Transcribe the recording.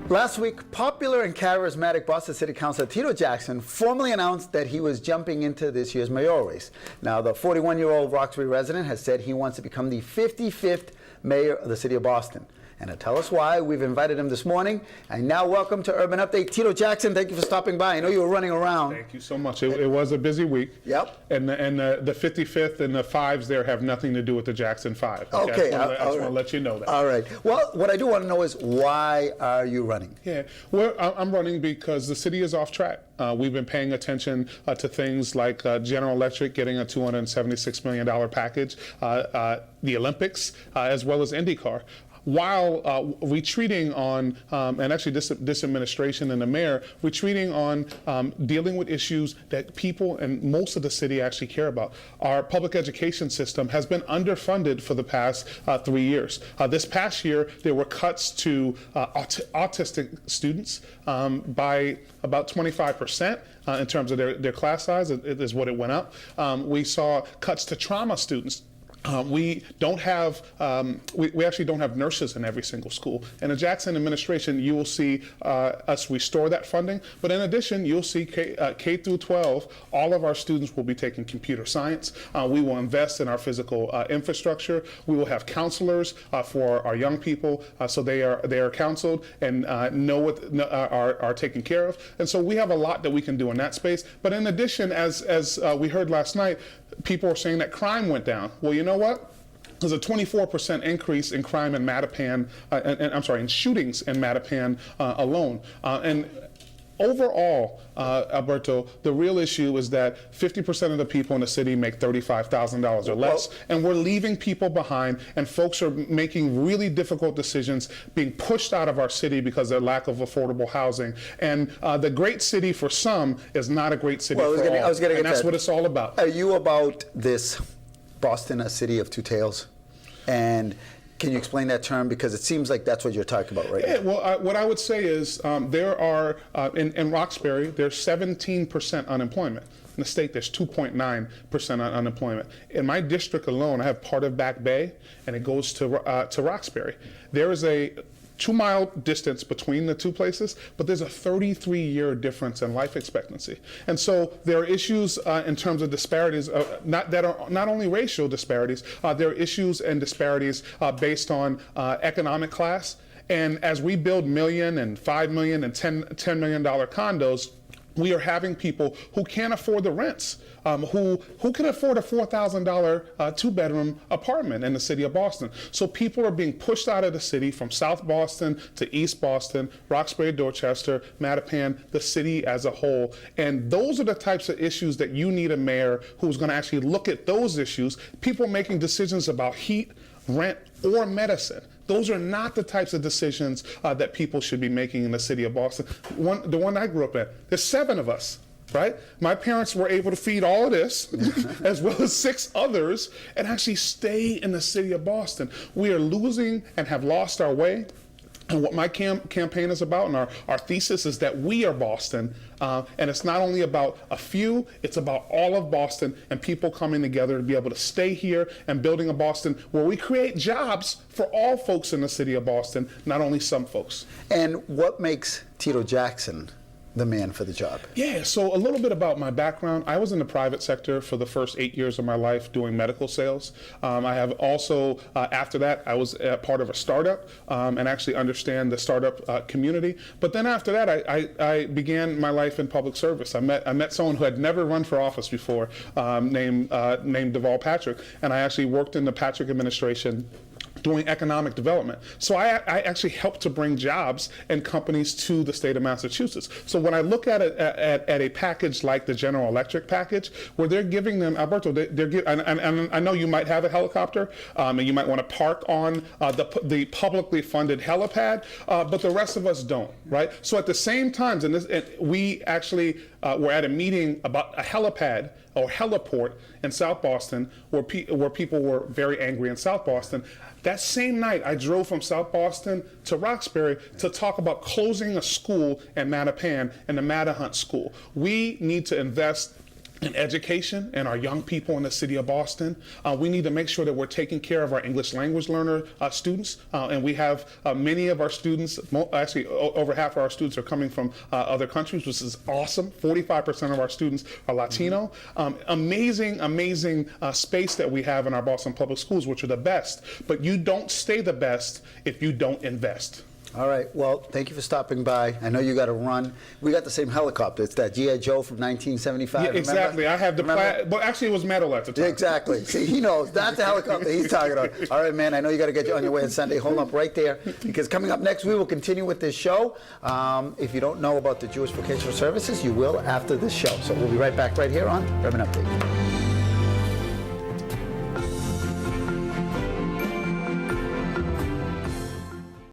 Last week, popular and charismatic Boston City Councilor Tito Jackson formally announced that he was jumping into this year's mayoral race. Now, the 41-year-old Roxbury resident has said he wants to become the 55th mayor of the city of Boston. And to tell us why, we've invited him this morning. And now welcome to Urban Update, Tito Jackson. Thank you for stopping by. I know you were running around. Thank you so much. It was a busy week. Yep. And the 55th and the 5s there have nothing to do with the Jackson 5. Okay. I just want to let you know that. All right. Well, what I do want to know is, why are you running? Yeah. Well, I'm running because the city is off track. We've been paying attention to things like General Electric getting a $276 million package, the Olympics, as well as IndyCar, while retreating on, and actually this administration and the mayor, retreating on dealing with issues that people and most of the city actually care about. Our public education system has been underfunded for the past 3 years. This past year, there were cuts to autistic students by about 25%. In terms of their class size, it is what it went up. We saw cuts to trauma students. We don't have, we actually don't have nurses in every single school. In the Jackson administration, you will see us restore that funding. But in addition, you'll see K through 12, all of our students will be taking computer science. We will invest in our physical infrastructure. We will have counselors for our young people, so they are counseled and know what are taken care of. And so we have a lot that we can do in that space. But in addition, as we heard last night, people are saying that crime went down. Well, you know what? There's a 24% increase in crime in Mattapan, in shootings in Mattapan alone. And overall, Alberto, the real issue is that 50% of the people in the city make $35,000 or less, and we're leaving people behind, and folks are making really difficult decisions, being pushed out of our city because of their lack of affordable housing. And the great city for some is not a great city for all, and that's what it's all about. Are you about this Boston, a city of two tales? And can you explain that term? Because it seems like that's what you're talking about right now. Well, what I would say is there are, in Roxbury, there's 17% unemployment. In the state, there's 2.9% unemployment. In my district alone, I have part of Back Bay, and it goes to Roxbury. There is a 2-mile distance between the two places, but there's a 33-year difference in life expectancy. And so there are issues in terms of disparities, that are not only racial disparities, there are issues and disparities based on economic class. And as we build million and $5 million and $10 million condos, we are having people who can't afford the rents, who can afford a $4,000 two-bedroom apartment in the city of Boston. So people are being pushed out of the city from South Boston to East Boston, Roxbury, Dorchester, Mattapan, the city as a whole. And those are the types of issues that you need a mayor who's going to actually look at those issues, people making decisions about heat, rent, or medicine. Those are not the types of decisions that people should be making in the city of Boston. The one I grew up in, there's 7 of us, right? My parents were able to feed all of this, as well as 6 others, and actually stay in the city of Boston. We are losing and have lost our way. And what my campaign is about, and our thesis is that we are Boston, and it's not only about a few, it's about all of Boston and people coming together to be able to stay here and building a Boston where we create jobs for all folks in the city of Boston, not only some folks. And what makes Tito Jackson the man for the job? Yeah, so a little bit about my background. I was in the private sector for the first 8 years of my life doing medical sales. I have also, after that, I was part of a startup and actually understand the startup community. But then after that, I began my life in public service. I met someone who had never run for office before, named Deval Patrick, and I actually worked in the Patrick administration doing economic development. So I actually helped to bring jobs and companies to the state of Massachusetts. So when I look at it at a package like the General Electric package, where they're giving them, Alberto, and I know you might have a helicopter, and you might want to park on the publicly funded helipad, but the rest of us don't, right? So at the same time, we actually were at a meeting about a helipad or heliport in South Boston, where people were very angry in South Boston. That same night, I drove from South Boston to Roxbury to talk about closing a school in Mattapan and the Mattahunt School. We need to invest in education and our young people in the city of Boston. We need to make sure that we're taking care of our English language learner students, and we have many of our students, actually over half of our students are coming from other countries, which is awesome. 45% of our students are Latino. Amazing space that we have in our Boston public schools, which are the best, but you don't stay the best if you don't invest. All right. Well, thank you for stopping by. I know you got to run. We got the same helicopter. It's that G.I. Joe from 1975. Yeah, exactly. I have the but actually it was metal at the time. Exactly. See, he knows. That's the helicopter he's talking about. All right, man. I know you got to get you on your way on Sunday. Hold up right there, because coming up next, we will continue with this show. If you don't know about the Jewish Vocational Services, you will after this show. So we'll be right back right here on Urban Update.